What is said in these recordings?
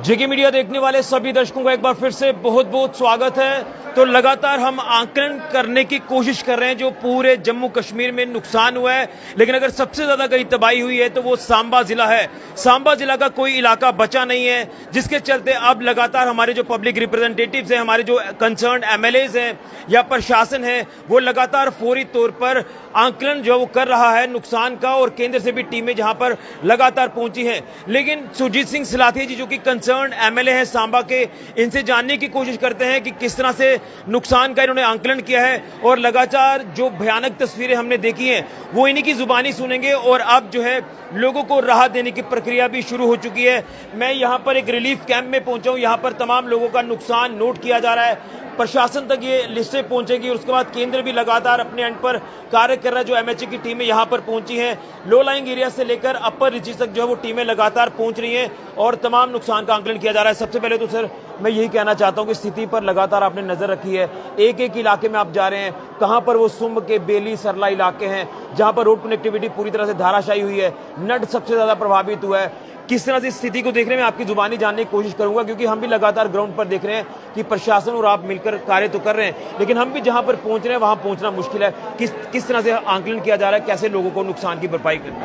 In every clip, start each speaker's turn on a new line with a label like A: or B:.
A: जेके media देखने वाले सभी दर्शकों का एक बार फिर से बहुत बहुत स्वागत है। तो लगातार हम आकलन करने की कोशिश कर रहे हैं जो पूरे जम्मू कश्मीर में नुकसान हुआ है, लेकिन अगर सबसे ज्यादा कहीं तबाही हुई है तो वो सांबा जिला है। सांबा जिला का कोई इलाका बचा नहीं है, जिसके चलते अब लगातार हमारे जो पब्लिक रिप्रेजेंटेटिव्स हैं, हमारे जो कंसर्न एमएलएज हैं या प्रशासन है, वो लगातार फौरी तौर पर आकलन जो वो कर रहा है नुकसान का, और केंद्र से भी टीमें जहां पर लगातार पहुंची हैं। लेकिन सुरजीत सिंह सिलाथिया जी जो कि कंसर्न एमएलए हैं सांबा के, इनसे जानने की कोशिश करते हैं कि किस तरह से नुकसान का इन्होंने आंकलन किया है, और लगातार जो भयानक तस्वीरें हमने देखी हैं वो इन्हीं की जुबानी सुनेंगे। और अब जो है लोगों को राहत देने की प्रक्रिया भी शुरू हो चुकी है। मैं यहां पर एक रिलीफ कैंप में पहुंचा हूं, यहां पर तमाम लोगों का नुकसान नोट किया जा रहा है। प्रशासन तक ये लिस्टें पहुंचेगी और उसके बाद केंद्र भी लगातार अपने एंड पर कार्य कर रहा है। जो एमएचए की टीमें यहां पर पहुंची हैं, लो लाइंग एरिया से लेकर अपर रीचेस तक जो है वो टीमें लगातार पहुंच रही हैं और तमाम नुकसान का आंकलन किया जा रहा है। सबसे पहले तो सर मैं यही कहना चाहता हूं कि स्थिति पर लगातार आपने नजर रखी है, एक एक इलाके में आप जा रहे हैं, कहां पर वो सुंब के बेली सरला इलाके हैं जहां पर रोड कनेक्टिविटी पूरी तरह से धाराशायी हुई है, नड सबसे ज्यादा प्रभावित हुआ है। किस तरह से स्थिति को देख रहे हैं, मैं आपकी जुबानी जानने की कोशिश करूंगा, क्योंकि हम भी लगातार ग्राउंड पर देख रहे हैं कि प्रशासन और आप मिलकर कार्य तो कर रहे हैं, लेकिन हम भी जहां पर पहुंच रहे हैं वहां पहुंचना मुश्किल है। किस तरह से आंकलन किया जा रहा है, कैसे लोगों को नुकसान की भरपाई करनी?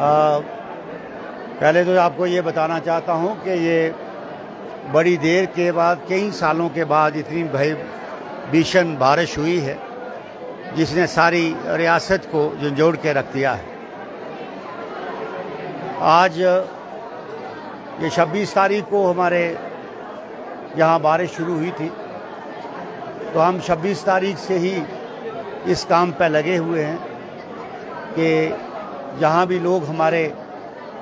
B: पहले तो आपको ये बताना चाहता हूँ कि ये बड़ी देर के बाद, कई सालों के बाद इतनी भीषण बारिश हुई है जिसने सारी रियासत को झंझोड़ के रख दिया है। आज ये 26 तारीख को हमारे यहाँ बारिश शुरू हुई थी, तो हम 26 तारीख से ही इस काम पे लगे हुए हैं कि जहाँ भी लोग हमारे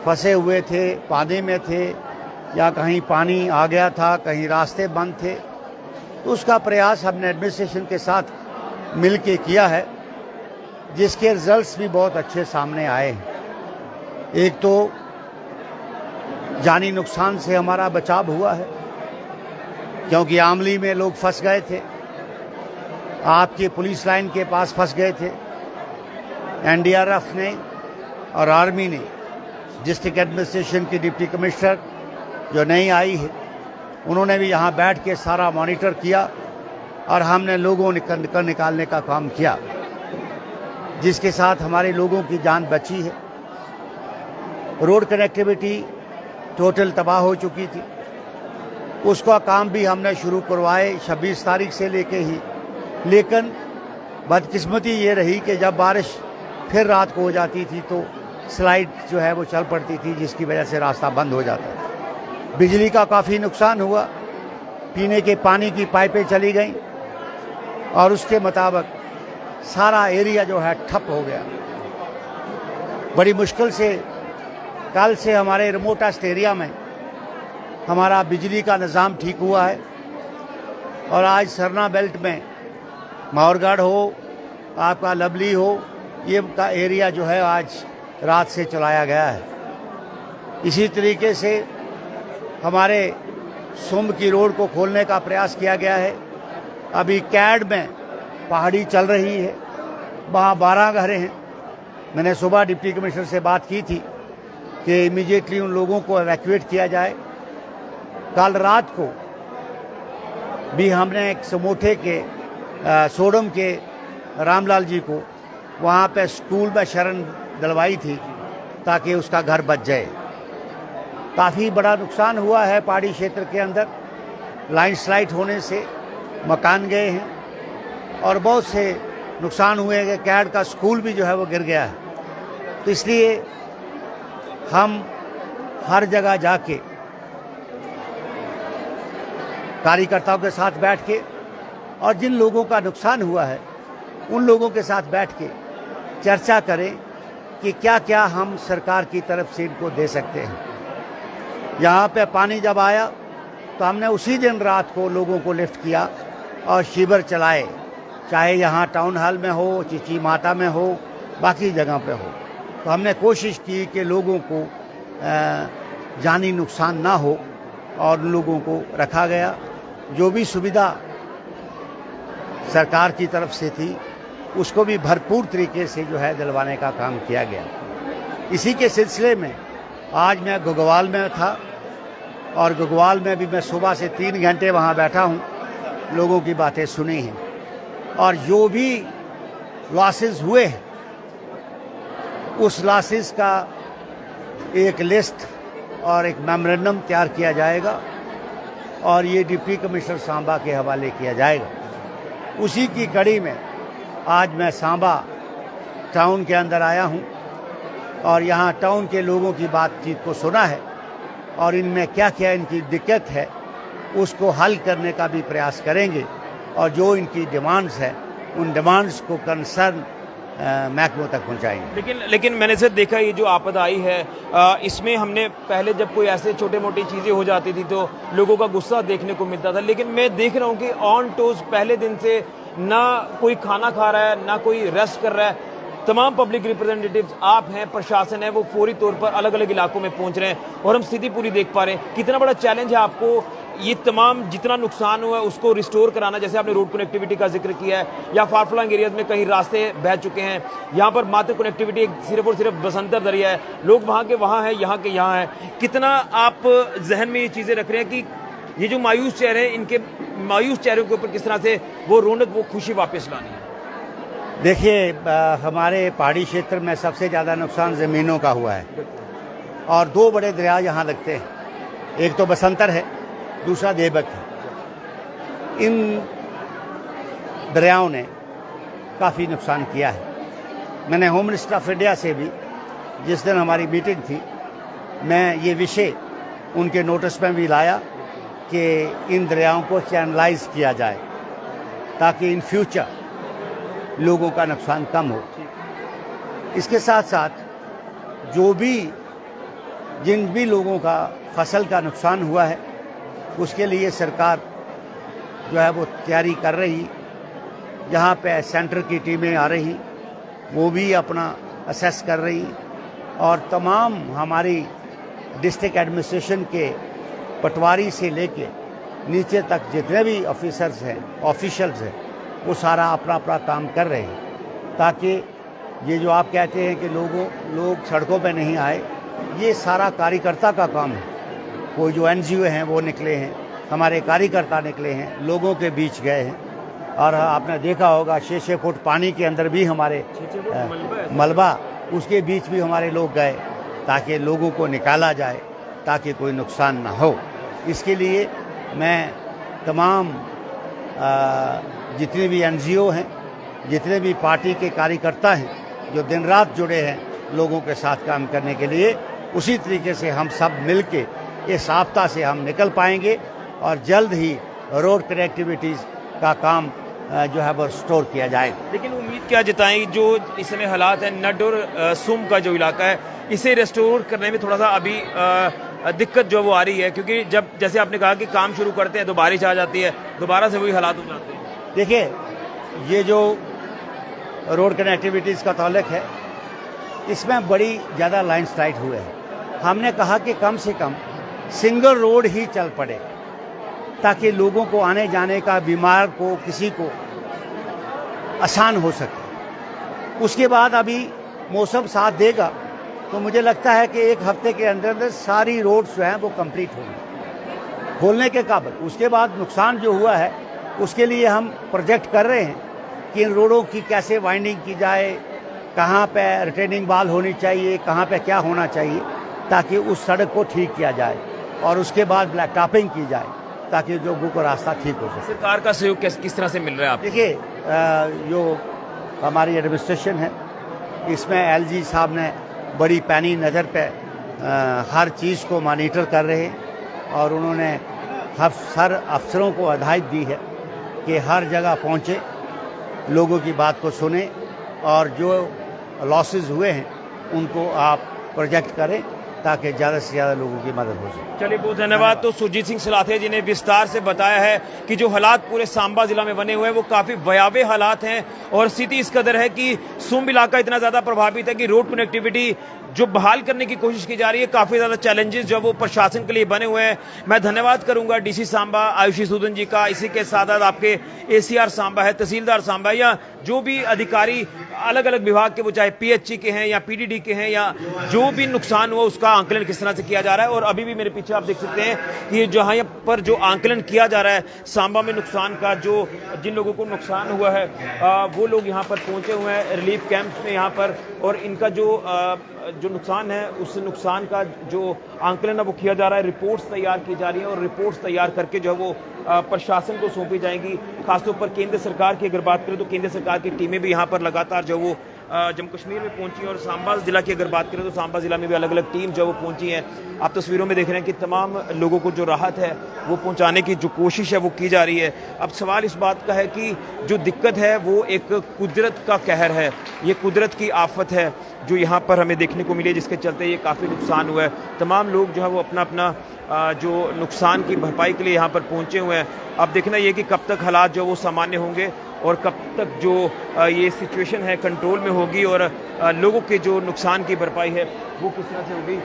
B: फंसे हुए थे, पानी में थे या कहीं पानी आ गया था, कहीं रास्ते बंद थे, तो उसका प्रयास हमने एडमिनिस्ट्रेशन के साथ मिल के किया है, जिसके रिजल्ट्स भी बहुत अच्छे सामने आए हैं। एक तो जानी नुकसान से हमारा बचाव हुआ है, क्योंकि आमली में लोग फंस गए थे, आपके पुलिस लाइन के पास फंस गए थे। एनडीआरएफ ने और आर्मी ने, डिस्ट्रिक्ट एडमिनिस्ट्रेशन की डिप्टी कमिश्नर जो नई आई है, उन्होंने भी यहाँ बैठ के सारा मॉनिटर किया और हमने लोगों को निकालने का काम किया, जिसके साथ हमारे लोगों की जान बची है। रोड कनेक्टिविटी टोटल तबाह हो चुकी थी, उसका काम भी हमने शुरू करवाए 26 तारीख से लेके ही। लेकिन बदकिस्मती ये रही कि जब बारिश फिर रात को हो जाती थी तो स्लाइड जो है वो चल पड़ती थी, जिसकी वजह से रास्ता बंद हो जाता था। बिजली का काफ़ी नुकसान हुआ, पीने के पानी की पाइपें चली गईं और उसके मुताबिक सारा एरिया जो है ठप हो गया। बड़ी मुश्किल से कल से हमारे रिमोटेस्ट एरिया में हमारा बिजली का निज़ाम ठीक हुआ है, और आज सरना बेल्ट में माहौरगढ़ हो, आपका लवली हो, ये का एरिया जो है आज रात से चलाया गया है। इसी तरीके से हमारे सुंब की रोड को खोलने का प्रयास किया गया है। अभी कैड में पहाड़ी चल रही है, वहाँ 12 घरें हैं। मैंने सुबह डिप्टी कमिश्नर से बात की थी कि इमीडिएटली उन लोगों को एवैक्यूएट किया जाए। कल रात को भी हमने एक समोठे के सोडम के रामलाल जी को वहाँ पे स्कूल में शरण दिलवाई थी ताकि उसका घर बच जाए। काफ़ी बड़ा नुकसान हुआ है पहाड़ी क्षेत्र के अंदर, लैंडस्लाइड होने से मकान गए हैं और बहुत से नुकसान हुए हैं। कैड का स्कूल भी जो है वो गिर गया है। तो इसलिए हम हर जगह जाके कार्यकर्ताओं के साथ बैठ के, और जिन लोगों का नुकसान हुआ है उन लोगों के साथ बैठ के चर्चा करें कि क्या क्या हम सरकार की तरफ से इनको दे सकते हैं। यहाँ पे पानी जब आया तो हमने उसी दिन रात को लोगों को लिफ्ट किया और शिविर चलाए, चाहे यहाँ टाउन हॉल में हो, चिची माता में हो, बाकी जगह पे हो। तो हमने कोशिश की कि लोगों को जानी नुकसान ना हो और उन लोगों को रखा गया। जो भी सुविधा सरकार की तरफ से थी उसको भी भरपूर तरीके से जो है दिलवाने का काम किया गया। इसी के सिलसिले में आज मैं घुघवाल में था, और गगवाल में भी मैं सुबह से 3 घंटे वहाँ बैठा हूँ, लोगों की बातें सुनी हैं और जो भी लॉसेस हुए हैं उस लॉसेस का एक लिस्ट और एक मेमोरेंडम तैयार किया जाएगा और ये डिप्टी कमिश्नर सांबा के हवाले किया जाएगा। उसी की कड़ी में आज मैं सांबा टाउन के अंदर आया हूँ और यहाँ टाउन के लोगों की बातचीत को सुना है और इनमें क्या क्या इनकी दिक्कत है उसको हल करने का भी प्रयास करेंगे और जो इनकी डिमांड्स हैं उन डिमांड्स को कंसर्न महकमों तक पहुँचाएंगे।
A: लेकिन मैंने सर देखा ये जो आपदा आई है इसमें हमने पहले जब कोई ऐसे छोटे मोटी चीज़ें हो जाती थी तो लोगों का गुस्सा देखने को मिलता था, लेकिन मैं देख रहा हूँ कि ऑन टोज पहले दिन से ना कोई खाना खा रहा है ना कोई रेस्ट कर रहा है। तमाम पब्लिक रिप्रेजेंटेटिव्स आप हैं, प्रशासन है, वो फौरी तौर पर अलग अलग इलाकों में पहुंच रहे हैं और हम स्थिति पूरी देख पा रहे हैं। कितना बड़ा चैलेंज है आपको ये तमाम जितना नुकसान हुआ है उसको रिस्टोर कराना, जैसे आपने रोड कनेक्टिविटी का जिक्र किया है या फारफ्लंग एरियाज में कहीं रास्ते बह चुके हैं, यहाँ पर मात्र कनेक्टिविटी सिर्फ और सिर्फ बसंतर दरिया है, लोग वहाँ के वहाँ हैं, यहाँ के यहाँ हैं। कितना आप जहन में ये चीज़ें रख रहे हैं कि ये जो मायूस चेहरे हैं इनके मायूस चेहरों के ऊपर किस तरह से वो रौनक वो खुशी वापस लानी है?
B: देखिए, हमारे पहाड़ी क्षेत्र में सबसे ज़्यादा नुकसान ज़मीनों का हुआ है और 2 बड़े दरिया यहाँ लगते हैं, एक तो बसंतर है, दूसरा देवक है। इन दरियाओं ने काफ़ी नुकसान किया है। मैंने होम मिनिस्टर ऑफ इंडिया से भी जिस दिन हमारी मीटिंग थी मैं ये विषय उनके नोटिस में भी लाया कि इन दरियाओं को चैनलाइज किया जाए ताकि इन फ्यूचर लोगों का नुकसान कम हो। इसके साथ साथ जिन भी लोगों का फसल का नुकसान हुआ है उसके लिए सरकार जो है वो तैयारी कर रही। यहाँ पे सेंटर की टीमें आ रही, वो भी अपना असेस कर रही और तमाम हमारी डिस्ट्रिक्ट एडमिनिस्ट्रेशन के पटवारी से लेके नीचे तक जितने भी ऑफिशियल्स हैं वो सारा अपना अपना काम कर रहे हैं ताकि ये जो आप कहते हैं कि लोग सड़कों पे नहीं आए, ये सारा कार्यकर्ता का काम है। कोई जो NGO हैं वो निकले हैं, हमारे कार्यकर्ता निकले हैं, लोगों के बीच गए हैं और आपने देखा होगा 6-6 फुट पानी के अंदर भी हमारे मलबा उसके बीच भी हमारे लोग गए ताकि लोगों को निकाला जाए ताकि कोई नुकसान ना हो। इसके लिए मैं तमाम जितने भी NGO हैं, जितने भी पार्टी के कार्यकर्ता हैं जो दिन रात जुड़े हैं लोगों के साथ काम करने के लिए, उसी तरीके से हम सब मिलके इस आपदा से हम निकल पाएंगे और जल्द ही रोड कनेक्टिविटीज़ का काम जो है वो स्टोर किया जाएगा।
A: लेकिन उम्मीद क्या जताएं जो इस समय हालात है नड और सुम का जो इलाका है इसे रेस्टोर करने में थोड़ा सा अभी दिक्कत जो वो आ रही है, क्योंकि जब जैसे आपने कहा कि काम शुरू करते हैं तो बारिश आ जाती है, दोबारा से वही हालात हो जाते हैं।
B: देखिए, ये जो रोड कनेक्टिविटीज़ का ताल्लुक है इसमें बड़ी ज़्यादा लैंडस्लाइड हुए हैं। हमने कहा कि कम से कम सिंगल रोड ही चल पड़े ताकि लोगों को आने जाने का, बीमार को, किसी को आसान हो सके। उसके बाद अभी मौसम साथ देगा तो मुझे लगता है कि 1 हफ्ते के अंदर सारी रोड्स जो हैं वो कंप्लीट होंगी, खोलने के काबिल। उसके बाद नुकसान जो हुआ है उसके लिए हम प्रोजेक्ट कर रहे हैं कि इन रोडों की कैसे वाइंडिंग की जाए, कहाँ पे रिटेनिंग वॉल होनी चाहिए, कहाँ पे क्या होना चाहिए ताकि उस सड़क को ठीक किया जाए और उसके बाद ब्लैक टॉपिंग की जाए ताकि लोगों को रास्ता ठीक हो सके।
A: सरकार का सहयोग किस तरह से मिल रहा है आपको?
B: देखिए, जो हमारी एडमिनिस्ट्रेशन है इसमें LG साहब ने बड़ी पैनी नज़र पे हर चीज़ को मॉनिटर कर रहे हैं और उन्होंने हर अफसरों को हिदायत दी है कि हर जगह पहुँचे, लोगों की बात को सुने और जो लॉसेस हुए हैं उनको आप प्रोजेक्ट करें ताकि ज़्यादा से ज़्यादा लोगों की मदद हो सके।
A: चलिए, बहुत धन्यवाद। तो सुरजीत सिंह सलाथिया जी ने विस्तार से बताया है कि जो हालात पूरे सांबा जिला में बने हुए हैं वो काफ़ी भयावह हालात हैं और स्थिति इस कदर है कि सुम इलाका इतना ज़्यादा प्रभावित है कि रोड कनेक्टिविटी जो बहाल करने की कोशिश की जा रही है। काफी ज्यादा चैलेंजेस जो वो प्रशासन के लिए बने हुए हैं। मैं धन्यवाद करूंगा डीसी सांबा आयुषी सूदन जी का, इसी के साथ साथ आपके एसीआर सांबा है, तहसीलदार सांबा, या जो भी अधिकारी अलग अलग विभाग के, वो चाहे पीएचई के हैं या पीडीडी के हैं, या जो भी नुकसान हुआ उसका आंकलन किस तरह से किया जा रहा है। और अभी भी मेरे पीछे आप देख सकते हैं कि जहां पर जो आंकलन किया जा रहा है सांबा में नुकसान का, जो जिन लोगों को नुकसान हुआ है वो लोग यहां पर पहुंचे हुए हैं रिलीफ कैंप्स में यहाँ पर, और इनका जो नुकसान है उस नुकसान का जो आंकलन है वो किया जा रहा है। रिपोर्ट्स तैयार की जा रही है और रिपोर्ट्स तैयार करके जो है वो प्रशासन को सौंपी जाएंगी। खासतौर पर केंद्र सरकार की अगर बात करें तो केंद्र सरकार की टीमें भी यहाँ पर लगातार जो वो जम्मू कश्मीर में पहुंची, और सांबा जिला की अगर बात करें तो सांबा जिला में भी अलग अलग टीम जो वो पहुंची है। आप तस्वीरों में देख रहे हैं कि तमाम लोगों को जो राहत है वो पहुंचाने की जो कोशिश है वो की जा रही है। अब सवाल इस बात का है कि जो दिक्कत है वो एक कुदरत का कहर है, ये कुदरत की आफत है जो यहाँ पर हमें देखने को मिली है, जिसके चलते ये काफ़ी नुकसान हुआ है। तमाम लोग जो है वो अपना अपना जो नुकसान की भरपाई के लिए यहाँ पर पहुँचे हुए हैं। अब देखना ये कि कब तक हालात जो वो सामान्य होंगे और कब तक जो ये सिचुएशन है कंट्रोल में होगी, और लोगों के जो नुकसान की भरपाई है वो किस तरह से होगी,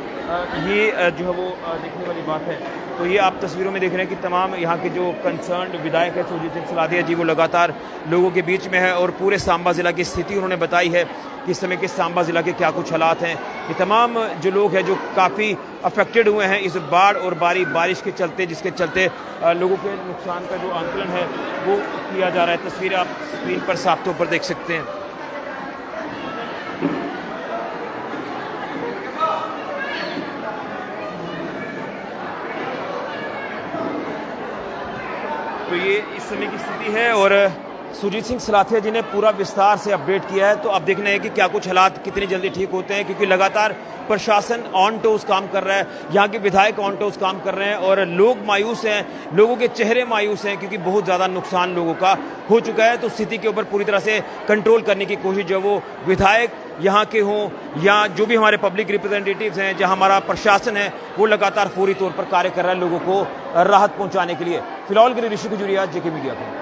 A: ये जो है वो देखने वाली बात है। तो ये आप तस्वीरों में देख रहे हैं कि तमाम यहाँ के जो कंसर्न विधायक है सुरजीत सिंह सलाथिया जी, वो लगातार लोगों के बीच में है और पूरे सांबा ज़िला की स्थिति उन्होंने बताई है कि इस समय के सांबा ज़िला के क्या कुछ हालात हैं। ये तमाम जो लोग हैं जो काफ़ी अफेक्टेड हुए हैं इस बाढ़ और बारिश के चलते, जिसके चलते लोगों के नुकसान का जो आंकलन है वो किया जा रहा है। तस्वीरें आप स्क्रीन पर साफ तौर पर देख सकते हैं। तो ये इस समय की स्थिति है और सुरजीत सिंह सलाथिया जी ने पूरा विस्तार से अपडेट किया है। तो अब देखना है कि क्या कुछ हालात कितनी जल्दी ठीक होते हैं, क्योंकि लगातार प्रशासन ऑन टोज काम कर रहा है, यहाँ के विधायक ऑन टोज काम कर रहे हैं और लोग मायूस हैं, लोगों के चेहरे मायूस हैं, क्योंकि बहुत ज़्यादा नुकसान लोगों का हो चुका है। तो स्थिति के ऊपर पूरी तरह से कंट्रोल करने की कोशिश जो वो विधायक यहाँ के हों या जो भी हमारे पब्लिक रिप्रेजेंटेटिव्स हैं, जहाँ हमारा प्रशासन है, वो लगातार फौरी तौर पर कार्य कर रहा है लोगों को राहत पहुँचाने के लिए। फिलहाल के लिए ऋषि गुजरिया, जेके मीडिया को।